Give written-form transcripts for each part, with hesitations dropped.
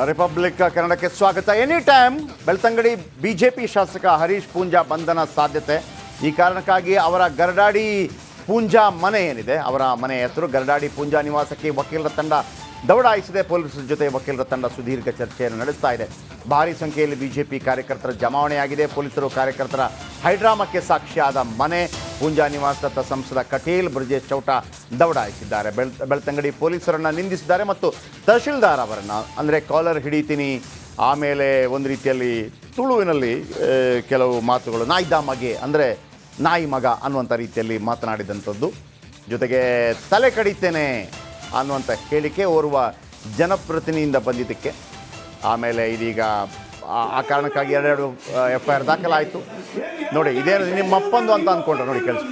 Republic ಕನ್ನಡಕ್ಕೆ ಸ್ವಾಗತ. Any time Belthangady BJP ಶಾಸಕ ಹರೀಶ್ ಪೂಂಜಾ ಬಂಧನ ಸಾಧ್ಯತೆ. ಈ ಕಾರಣಕ್ಕಾಗಿ ಅವರ ಗರಡಾಡಿ ಪೂಂಜಾ ಮನೆ ಏನಿದೆ, ಅವರ ಮನೆ ಹೆಸರು ಗರಡಾಡಿ ಪೂಂಜಾ ನಿವಾಸಕ್ಕೆ ವಕೀಲರ ತಂಡ ದೌಡಾಯಿಸಿದೆ. ಪೊಲೀಸರ ಜೊತೆ ವಕೀಲರ ತಂಡ ಸುದೀರ್ಘ ಚರ್ಚೆಯನ್ನು ನಡೆಸ್ತಾ ಇದೆ. ಭಾರೀ ಸಂಖ್ಯೆಯಲ್ಲಿ ಬಿಜೆಪಿ ಕಾರ್ಯಕರ್ತರ ಜಮಾವಣೆಯಾಗಿದೆ. ಪೊಲೀಸರು ಕಾರ್ಯಕರ್ತರ ಹೈಡ್ರಾಮಕ್ಕೆ ಸಾಕ್ಷಿಯಾದ ಮನೆ ಪೂಂಜಾ ನಿವಾಸದತ್ತ ಸಂಸದ ಕಟೀಲ್ ಬ್ರಿಜೇಶ್ ಚೌಟಾ ದೌಡಾಯಿಸಿದ್ದಾರೆ. ಬೆಳ್ತಂಗಡಿ ಪೊಲೀಸರನ್ನು ನಿಂದಿಸಿದ್ದಾರೆ ಮತ್ತು ತಹಶೀಲ್ದಾರ್ ಅವರನ್ನು, ಅಂದರೆ ಕಾಲರ್ ಹಿಡಿತೀನಿ, ಆಮೇಲೆ ಒಂದು ರೀತಿಯಲ್ಲಿ ತುಳುವಿನಲ್ಲಿ ಕೆಲವು ಮಾತುಗಳು, ನಾಯ್ದ ಮಗೆ ಅಂದರೆ ನಾಯಿ ಮಗ ಅನ್ನುವಂಥ ರೀತಿಯಲ್ಲಿ ಮಾತನಾಡಿದಂಥದ್ದು, ಜೊತೆಗೆ ತಲೆ ಕಡಿತೇನೆ ಅನ್ನುವಂಥ ಹೇಳಿಕೆ ಓರ್ವ ಜನಪ್ರತಿನಿಧಿಯಿಂದ ಬಂದಿದ್ದಕ್ಕೆ ಆಮೇಲೆ ಇದೀಗ ಆ ಕಾರಣಕ್ಕಾಗಿ ಎರಡೆರಡು FIR ದಾಖಲಾಯಿತು. ನೋಡಿ, ಇದೇನು ನಿಮ್ಮ ಅಪ್ಪಂದು ಅಂತ ಅಂದ್ಕೊಂಡ್ರೆ ನೋಡಿ ಕೆಲಸ.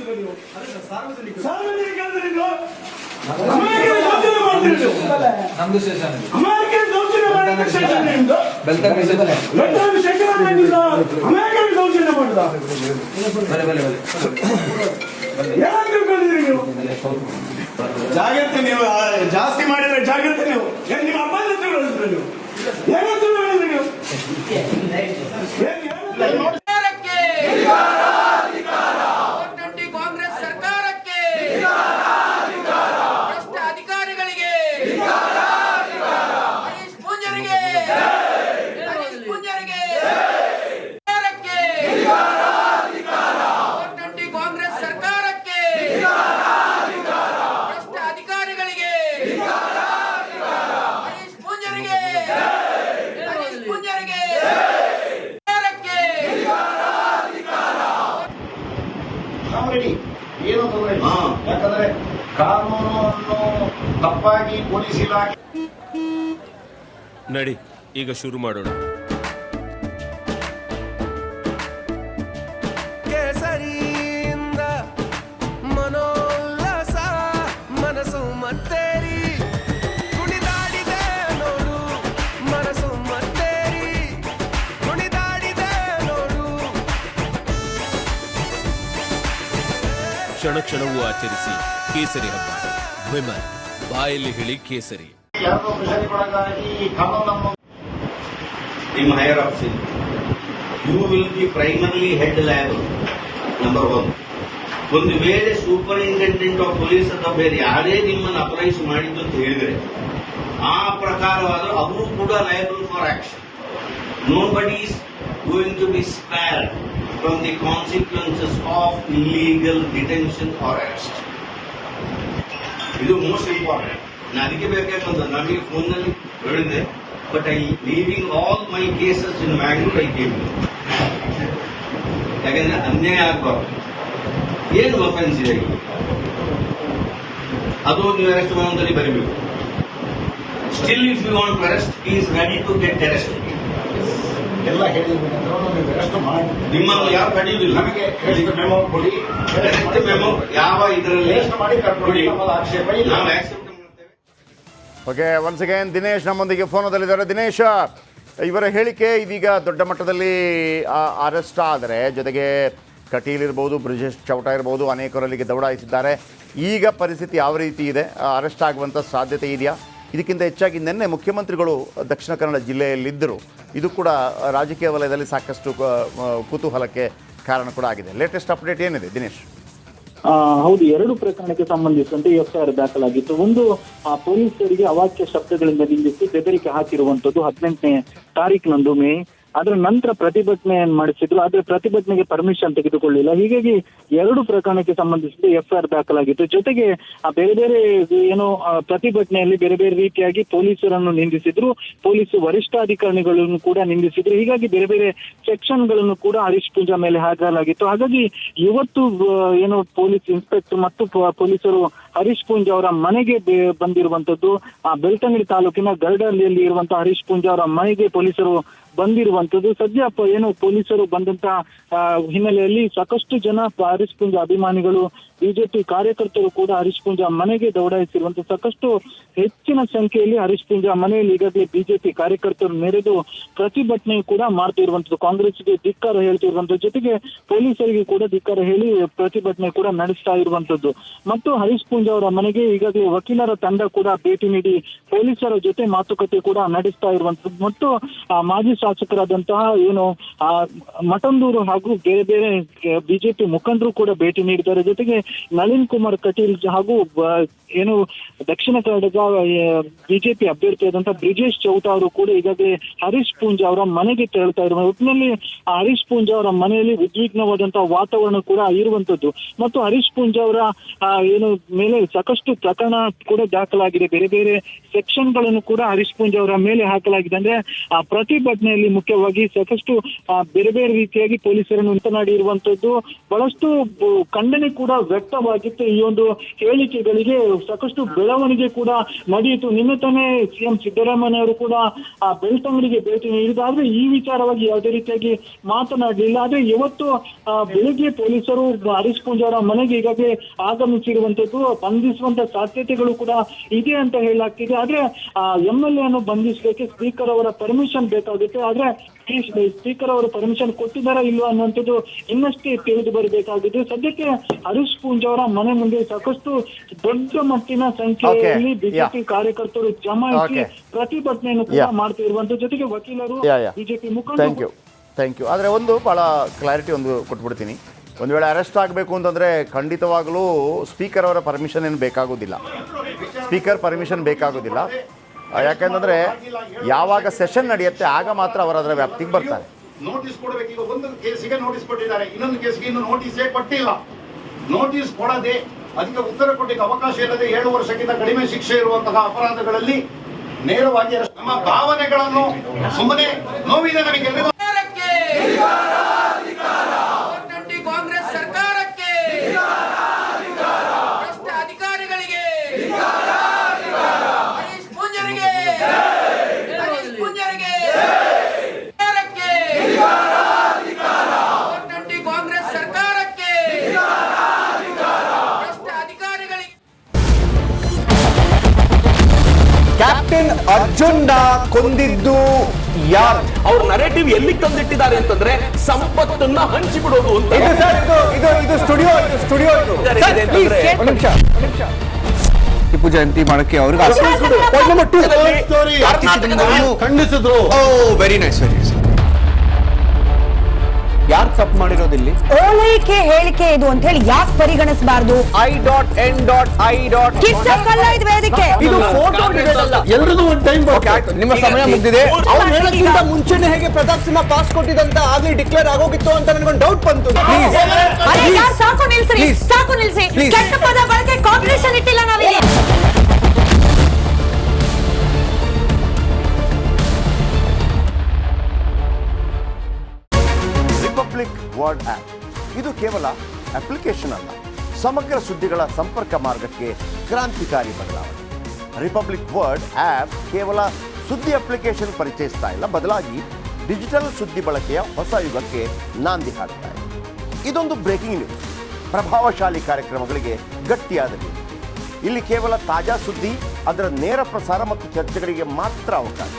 ಜಾಗ್ರತೆ, ನೀವು ಜಾಸ್ತಿ ಮಾಡಿದ್ರೆ ಜಾಗ್ರತೆ. ನೀವು ನಿಮ್ಮ ಅಪ್ಪ ನೀವು ಕಾಂಗ್ರೆಸ್ ಸರ್ಕಾರಕ್ಕೆ, ಭ್ರಷ್ಟ ಅಧಿಕಾರಿಗಳಿಗೆ, ಹರೀಶ್ ಪೂಂಜಾರಿಗೆ, ಕಾಂಗ್ರೆಸ್ ಸರ್ಕಾರಕ್ಕೆ, ಭ್ರಷ್ಟ ಅಧಿಕಾರಿಗಳಿಗೆ, ಹರೀಶ್ ಪೂಂಜಾರಿಗೆ, ಏನು ತೊಂದರೆ ಇಲ್ಲ. ಯಾಕಂದ್ರೆ ಕಾನೂನನ್ನು ತಪ್ಪಾಗಿ ಪೊಲೀಸ್ ಇಲಾಖೆ ನಡಿ ಈಗ ಶುರು ಮಾಡೋಣ. ಕೇಸರಿಯಿಂದ ಮನೋಲ್ಲಾಸ ಮನಸ್ಸು ಮತ್ತೇರಿ ಕುಣಿದಾಡಿದೆ ನೋಡು, ಮನಸ್ಸು ಮತ್ತೇರಿ ಕುಣಿದಾಡಿದೆ ನೋಡು. ಕ್ಷಣ ಕ್ಷಣವೂ ಆಚರಿಸಿ ಕೇಸರಿ ಹಬ್ಬ. ವಿಮಲ್ ಬಾಯಲ್ಲಿ ಹೇಳಿ ಕೇಸರಿ. ನಿಮ್ಮ higher officer, you will be primarily held liable. Number 1. ಒಂದು ವೇಳೆ ಸೂಪರಿಂಟೆಂಡೆಂಟ್ ಆಫ್ ಪೊಲೀಸ್ ಅಥವಾ ಬೇರೆ ಯಾರೇ ನಿಮ್ಮನ್ನು ಅಪ್ರೈಸ್ ಮಾಡಿದ್ದು ಅಂತ ಹೇಳಿದರೆ ಆ ಪ್ರಕಾರವಾದರೂ ಅವರು ಕೂಡ liable for action. Nobody is going to be spared from the consequences of illegal detention or arrest. ಇದು ಮೋಸ್ಟ್ ಇಂಪಾರ್ಟೆಂಟ್. ನಾನು ಅದಕ್ಕೆ ಬೇಕಾಗ್ತದೆ, ನನಗೆ ಫೋನ್ನಲ್ಲಿ ಹೇಳಿದೆ, but I leaving all my cases in Mangalore I came. ಯಾಕಂದ್ರೆ ಅನ್ಯಾಯ ಆಗಬಾರ್ದು. ಏನು ಅಫೆನ್ಸ್ ಇದೆ ಅದು ನೀವು ಅರೆಸ್ಟ್ ಮಾಡೋದಲ್ಲಿ ಬರೀಬೇಕು. Still if you want to arrest, he is ready to get arrest. ಎಲ್ಲ ಹೇಳಿದ್ರೆ ನಿಮ್ಮನ್ನು ಯಾರು ಕಡಿಯುವುದಿಲ್ಲ. ನಮಗೆ ಮೆಮೋ ಕೊಡಿ, ಮೆಮೋ ಯಾವ ಇದರಲ್ಲಿ ಮಾಡಿ ಕರ್ಕೊಳ್ಳಿ, ಆಕ್ಷೇಪ ಇಲ್ಲ. ನಾವು ಆಕ್ಸೆಪ್ಟ್ ಮಾಡ್ತೇವೆ. ಓಕೆ, ಒನ್ಸ್ ಅಗೇನ್ ದಿನೇಶ್ ನಮ್ಮೊಂದಿಗೆ ಫೋನದಲ್ಲಿದ್ದಾರೆ. ದಿನೇಶ್, ಇವರ ಹೇಳಿಕೆ ಇದೀಗ ದೊಡ್ಡ ಮಟ್ಟದಲ್ಲಿ ಅರೆಸ್ಟ್ ಆದರೆ, ಜೊತೆಗೆ ಕಟೀಲ್ ಇರ್ಬೋದು, ಬ್ರಿಜೇಶ್ ಚೌಟಾ ಇರ್ಬೋದು, ಅನೇಕರಲ್ಲಿಗೆ ದೌಡಾಯಿಸಿದ್ದಾರೆ. ಈಗ ಪರಿಸ್ಥಿತಿ ಯಾವ ರೀತಿ ಇದೆ? ಅರೆಸ್ಟ್ ಆಗುವಂಥ ಸಾಧ್ಯತೆ ಇದೆಯಾ? ಇದಕ್ಕಿಂತ ಹೆಚ್ಚಾಗಿ ನಿನ್ನೆ ಮುಖ್ಯಮಂತ್ರಿಗಳು ದಕ್ಷಿಣ ಕನ್ನಡ ಜಿಲ್ಲೆಯಲ್ಲಿದ್ದರು. ಇದು ಕೂಡ ರಾಜಕೀಯ ವಲಯದಲ್ಲಿ ಸಾಕಷ್ಟು ಕುತೂಹಲಕ್ಕೆ ಕಾರಣ ಕೂಡ ಆಗಿದೆ. ಲೇಟೆಸ್ಟ್ ಅಪ್ಡೇಟ್ ಏನಿದೆ ದಿನೇಶ್? ಹೌದು, 2 ಪ್ರಕರಣಕ್ಕೆ ಸಂಬಂಧಿಸಿದಂತೆ FIR ದಾಖಲಾಗಿತ್ತು. ಒಂದು, ಪೊಲೀಸರಿಗೆ ಅವಾಚ್ಯ ಶಬ್ದಗಳಿಂದ ನಿಂದಿಸಿ ಬೆದರಿಕೆ ಹಾಕಿರುವಂತದ್ದು 18ನೇ ತಾರೀಕಿನಂದು ಮೇ. ಅದರ ನಂತರ ಪ್ರತಿಭಟನೆಯನ್ನು ಮಾಡಿಸಿದ್ರು. ಆದ್ರೆ ಪ್ರತಿಭಟನೆಗೆ ಪರ್ಮಿಷನ್ ತೆಗೆದುಕೊಳ್ಳಿಲ್ಲ. ಹೀಗಾಗಿ 2 ಪ್ರಕರಣಕ್ಕೆ ಸಂಬಂಧಿಸಿದ FIR ದಾಖಲಾಗಿತ್ತು. ಜೊತೆಗೆ ಬೇರೆ ಬೇರೆ ಏನು ಪ್ರತಿಭಟನೆಯಲ್ಲಿ ಬೇರೆ ಬೇರೆ ರೀತಿಯಾಗಿ ಪೊಲೀಸರನ್ನು ನಿಂದಿಸಿದ್ರು, ಪೊಲೀಸ್ ವರಿಷ್ಠಾಧಿಕಾರಿಗಳನ್ನು ಕೂಡ ನಿಂದಿಸಿದ್ರು. ಹೀಗಾಗಿ ಬೇರೆ ಬೇರೆ ಸೆಕ್ಷನ್ ಗಳನ್ನು ಕೂಡ ಹರೀಶ್ ಪೂಂಜಾ ಮೇಲೆ ಹಾಕಲಾಗಿತ್ತು. ಹಾಗಾಗಿ ಇವತ್ತು ಏನು ಪೊಲೀಸ್ ಇನ್ಸ್ಪೆಕ್ಟರ್ ಮತ್ತು ಪೊಲೀಸರು ಹರೀಶ್ ಪೂಂಜಾ ಅವರ ಮನೆಗೆ ಬಂದಿರುವಂತದ್ದು. ಬೆಳ್ತಂಗಡಿ ತಾಲೂಕಿನ ಗರಡಹಳ್ಳಿಯಲ್ಲಿ ಇರುವಂತಹ ಹರೀಶ್ ಪೂಂಜಾ ಅವರ ಮನೆಗೆ ಪೊಲೀಸರು ಬಂದಿರುವಂತದ್ದು. ಸದ್ಯ ಏನು ಪೊಲೀಸರು ಬಂದಂತಹ ಹಿನ್ನೆಲೆಯಲ್ಲಿ ಸಾಕಷ್ಟು ಜನ ಹರೀಶ್ ಪೂಂಜಾ ಅಭಿಮಾನಿಗಳು, ಬಿಜೆಪಿ ಕಾರ್ಯಕರ್ತರು ಕೂಡ ಹರೀಶ್ ಪೂಂಜಾ ಮನೆಗೆ ದೌಡಾಯಿಸಿರುವಂತಹ ಸಾಕಷ್ಟು ಹೆಚ್ಚಿನ ಸಂಖ್ಯೆಯಲ್ಲಿ ಹರೀಶ್ ಪೂಂಜಾ ಮನೆಯಲ್ಲಿ ಈಗಾಗಲೇ ಬಿಜೆಪಿ ಕಾರ್ಯಕರ್ತರು ನೆರೆದು ಪ್ರತಿಭಟನೆ ಕೂಡ ಮಾಡ್ತಿರುವಂತದ್ದು. ಕಾಂಗ್ರೆಸ್ಗೆ ಧಿಕ್ಕಾರ ಹೇಳ್ತಿರುವಂತದ್ದು, ಜೊತೆಗೆ ಪೊಲೀಸರಿಗೆ ಕೂಡ ಧಿಕ್ಕಾರ ಹೇಳಿ ಪ್ರತಿಭಟನೆ ಕೂಡ ನಡೆಸ್ತಾ ಇರುವಂತದ್ದು. ಮತ್ತು ಹರೀಶ್ ಪೂಂಜಾ ಪೂಂಜಾ ಅವರ ಮನೆಗೆ ಈಗಾಗಲೇ ವಕೀಲರ ತಂಡ ಕೂಡ ಭೇಟಿ ನೀಡಿ ಪೊಲೀಸರ ಜೊತೆ ಮಾತುಕತೆ ಕೂಡ ನಡೆಸ್ತಾ ಇರುವಂತದ್ದು ಮತ್ತು ಮಾಜಿ ಶಾಸಕರಾದಂತಹ ಏನು ಮಠಂದೂರು ಹಾಗೂ ಬೇರೆ ಬೇರೆ ಬಿಜೆಪಿ ಮುಖಂಡರು ಕೂಡ ಭೇಟಿ ನೀಡಿದ್ದಾರೆ. ಜೊತೆಗೆ ನಳಿನ್ ಕುಮಾರ್ ಕಟೀಲ್ ಹಾಗೂ ಏನು ದಕ್ಷಿಣ ಕನ್ನಡದ ಬಿಜೆಪಿ ಅಭ್ಯರ್ಥಿಯಾದಂತಹ ಬ್ರಿಜೇಶ್ ಚೌಟ ಅವರು ಕೂಡ ಈಗಾಗಲೇ ಹರೀಶ್ ಪೂಂಜಾ ಅವರ ಮನೆಗೆ ತೆರಳುತ್ತಾ ಇರುವ ಒಟ್ಟಿನಲ್ಲಿ ಹರೀಶ್ ಪೂಂಜಾ ಅವರ ಮನೆಯಲ್ಲಿ ಉದ್ವಿಗ್ನವಾದಂತಹ ವಾತಾವರಣ ಕೂಡ ಇರುವಂತದ್ದು ಮತ್ತು ಹರೀಶ್ ಪೂಂಜಾ ಅವರ ಏನು ಮೇಲೆ ಸಾಕಷ್ಟು ಪ್ರಕರಣ ಕೂಡ ದಾಖಲಾಗಿದೆ. ಬೇರೆ ಬೇರೆ ಸೆಕ್ಷನ್ ಗಳನ್ನು ಕೂಡ ಹರೀಶ್ ಪೂಂಜಾ ಅವರ ಮೇಲೆ ಹಾಕಲಾಗಿದೆ. ಅಂದ್ರೆ ಆ ಪ್ರತಿಭಟನೆಯಲ್ಲಿ ಮುಖ್ಯವಾಗಿ ಸಾಕಷ್ಟು ಬೇರೆ ಬೇರೆ ರೀತಿಯಾಗಿ ಪೊಲೀಸರನ್ನು ಮಾತನಾಡಿ ಇರುವಂತದ್ದು ಬಹಳಷ್ಟು ಖಂಡನೆ ಕೂಡ ವ್ಯಕ್ತವಾಗಿತ್ತು. ಈ ಒಂದು ಹೇಳಿಕೆಗಳಿಗೆ ಸಾಕಷ್ಟು ಬೆಳವಣಿಗೆ ಕೂಡ ನಡೆಯಿತು. ನಿನ್ನೆ ತಾನೇ ಸಿಎಂ ಸಿದ್ದರಾಮಯ್ಯ ಅವರು ಕೂಡ ಬೆಳ್ತಂಗಡಿಗೆ ಭೇಟಿ ನೀಡಿದ್ರು. ಆದ್ರೆ ಈ ವಿಚಾರವಾಗಿ ಯಾವುದೇ ರೀತಿಯಾಗಿ ಮಾತನಾಡಲಿಲ್ಲ. ಆದ್ರೆ ಇವತ್ತು ಬೆಳಿಗ್ಗೆ ಪೊಲೀಸರು ಹರೀಶ್ ಪೂಂಜಾ ಅವರ ಮನೆಗೆ ಈಗಾಗಲೇ ಆಗಮಿಸಿರುವಂತದ್ದು, ಬಂಧಿಸುವಂತ ಸಾಧ್ಯತೆಗಳು ಕೂಡ ಇದೆ ಅಂತ ಹೇಳಲಾಗ್ತಿದೆ. ಆದ್ರೆ MLA ಅನ್ನು ಬಂಧಿಸಲಿಕ್ಕೆ ಸ್ಪೀಕರ್ ಅವರ ಪರ್ಮಿಷನ್ ಬೇಕಾಗುತ್ತೆ. ಆದ್ರೆ ಈ ಸ್ಪೀಕರ್ ಅವರು ಪರ್ಮಿಷನ್ ಕೊಟ್ಟಿದ್ದಾರಾ ಇಲ್ವಾ ಅನ್ನುವಂಥದ್ದು ಇನ್ನಷ್ಟೇ ತಿಳಿದು ಬರಬೇಕಾಗಿದೆ. ಸದ್ಯಕ್ಕೆ ಹರೀಶ್ ಪೂಂಜಾ ಅವರ ಮನೆ ಮುಂದೆ ಸಾಕಷ್ಟು ದೊಡ್ಡ ಮಟ್ಟಿನ ಸಂಖ್ಯೆಯಲ್ಲಿ ಬಿಜೆಪಿ ಕಾರ್ಯಕರ್ತರು ಜಮಾಯಿಸಿ ಪ್ರತಿಭಟನೆಯನ್ನು ಕೂಡ ಮಾಡ್ತಾ ಇರುವಂತ ಜೊತೆಗೆ ವಕೀಲರು ಬಿಜೆಪಿ ಮುಖಂಡರು. Thank you. ಆದರೆ ಒಂದು ಭಾಳ ಕ್ಲಾರಿಟಿ ಒಂದು ಕೊಟ್ಬಿಡ್ತೀನಿ. ಒಂದು ವೇಳೆ ಅರೆಸ್ಟ್ ಆಗಬೇಕು ಅಂತಂದರೆ ಖಂಡಿತವಾಗಲೂ ಸ್ಪೀಕರ್ ಅವರ ಪರ್ಮಿಷನ್ ಏನು ಬೇಕಾಗೋದಿಲ್ಲ. Speaker permission ಬೇಕಾಗೋದಿಲ್ಲ. ಯಾಕೆಂತಂದರೆ ಯಾವಾಗ ಸೆಷನ್ ನಡೆಯುತ್ತೆ ಆಗ ಮಾತ್ರ ಅವರು ಅದರ ವ್ಯಾಪ್ತಿಗೆ ಬರ್ತಾರೆ. ನೋಟಿಸ್ ಕೊಡಬೇಕು. ಈಗ ಒಂದು ಕೇಸಿಗೆ ನೋಟಿಸ್ ಕೊಟ್ಟಿದ್ದಾರೆ, ಇನ್ನೊಂದು ಕೇಸಿಗೆ ಇನ್ನು ನೋಟಿಸೇ ಕೊಟ್ಟಿಲ್ಲ. ನೋಟಿಸ್ ಕೊಡದೆ ಅದಕ್ಕೆ ಉತ್ತರ ಕೊಟ್ಟಿಗೆ ಅವಕಾಶ ಇಲ್ಲದೆ 7 ವರ್ಷಕ್ಕಿಂತ ಕಡಿಮೆ ಶಿಕ್ಷೆ ಇರುವಂತಹ ಅಪರಾಧಗಳಲ್ಲಿ ನೇರವಾಗಿ ನಮ್ಮ ಭಾವನೆಗಳನ್ನು ಸುಮ್ಮನೆ ನೋವಿದೆ ನಮಗೆ. ಕಾಂಗ್ರೆಸ್ ಸರ್ಕಾರಕ್ಕೆ, ಭ್ರಷ್ಟ ಅಧಿಕಾರಿಗಳಿಗೆ, ಹರೀಶ್ ಪೂಂಜರಿಗೆ, ಹರೀಶ್ ಪೂಂಜರಿಗೆ ಕಾಂಗ್ರೆಸ್ ಸರ್ಕಾರಕ್ಕೆ, ಭ್ರಷ್ಟ ಅಧಿಕಾರಿಗಳಿಗೆ. ಕ್ಯಾಪ್ಟನ್ ಅರ್ಜುನ್ನ ಕೊಂದಿದ್ದು ಯಾರು? ಅವ್ರ ನರೇಟಿವ್ ಎಲ್ಲಿ ತಂದಿಟ್ಟಿದ್ದಾರೆ ಅಂತಂದ್ರೆ ಸಂಪತ್ತನ್ನ ಹಂಚಿಬಿಡೋದು ಅಂತ. ಇದು ಸ್ಟುಡಿಯೋ ಟಿಪ್ಪು ಜಯಂತಿ ಮಾಡಕ್ಕೆ ಅವ್ರಿಗೆ ಖಂಡಿಸಿದ್ರು. Very nice. ಯಾರು ತಪ್ಪು ಮಾಡಿರೋದಿಲ್ಲಿ? ಓಲೈಕೆ ಹೇಳಿಕೆ ಇದು ಅಂತ ಹೇಳಿ ಯಾಕೆ ಪರಿಗಣಿಸಬಾರದು? I.N.I. ಇದು ವೇದಿಕೆ, ಇದು ಫೋಟೋ ಎಲ್ರಿಗೂ ಒಂದು ಟೈಮ್ ನಿಮ್ಮ ಸಮಯ ಮುಗಿದಿದೆ. ಅವ್ರು ಹೇಳಕ್ಕಿಂತ ಮುಂಚೆನೆ ಹೇಗೆ ಪ್ರತಾಪ್ ಸಿಂಹ ಪಾಸ್ ಕೊಟ್ಟಿದಂತ ಆಗ್ಲಿ ಡಿಕ್ಲೇರ್ ಆಗೋಗಿತ್ತು ಅಂತ ನನಗೊಂದು ಡೌಟ್ ಬಂತು. ಸಾಕು ನಿಲ್ಸಿ, ಸಾಕು ನಿಲ್ಸಿ. ಕೆಟ್ಟ ಪದ ಬಳಕೆ ಕಾಂಪಿಟೇಷನ್ ಇಟ್ಟಿಲ್ಲ ನಾವಿಲ್ಲಿ. ರಿಪಬ್ಲಿಕ್ ವರ್ಡ್ ಆ್ಯಪ್ ಇದು ಕೇವಲ ಅಪ್ಲಿಕೇಶನ್ ಅಲ್ಲ, ಸಮಗ್ರ ಸುದ್ದಿಗಳ ಸಂಪರ್ಕ ಮಾರ್ಗಕ್ಕೆ ಕ್ರಾಂತಿಕಾರಿ ಬದಲಾವಣೆ. ರಿಪಬ್ಲಿಕ್ ವರ್ಡ್ ಆ್ಯಪ್ ಕೇವಲ ಸುದ್ದಿ ಅಪ್ಲಿಕೇಶನ್ ಪರಿಚಯಿಸ್ತಾ ಇಲ್ಲ, ಬದಲಾಗಿ ಡಿಜಿಟಲ್ ಸುದ್ದಿ ಬಳಕೆಯ ಹೊಸ ಯುಗಕ್ಕೆ ನಾಂದಿ ಹಾಡ್ತಾ ಇದೆ. ಇದೊಂದು ಬ್ರೇಕಿಂಗ್ ನ್ಯೂಸ್, ಪ್ರಭಾವಶಾಲಿ ಕಾರ್ಯಕ್ರಮಗಳಿಗೆ ಗಟ್ಟಿಯಾದ ನ್ಯೂಸ್. ಇಲ್ಲಿ ಕೇವಲ ತಾಜಾ ಸುದ್ದಿ, ಅದರ ನೇರ ಪ್ರಸಾರ ಮತ್ತು ಚರ್ಚೆಗಳಿಗೆ ಮಾತ್ರ ಅವಕಾಶ.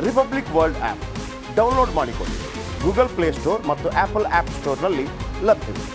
ರಿಪಬ್ಲಿಕ್ ವರ್ಲ್ಡ್ ಆ್ಯಪ್ ಡೌನ್ಲೋಡ್ ಮಾಡಿಕೊಳ್ಳಿ. ಗೂಗಲ್ ಪ್ಲೇಸ್ಟೋರ್ ಮತ್ತು ಆಪಲ್ ಆ್ಯಪ್ ಸ್ಟೋರ್ನಲ್ಲಿ ಲಭ್ಯವಿದೆ.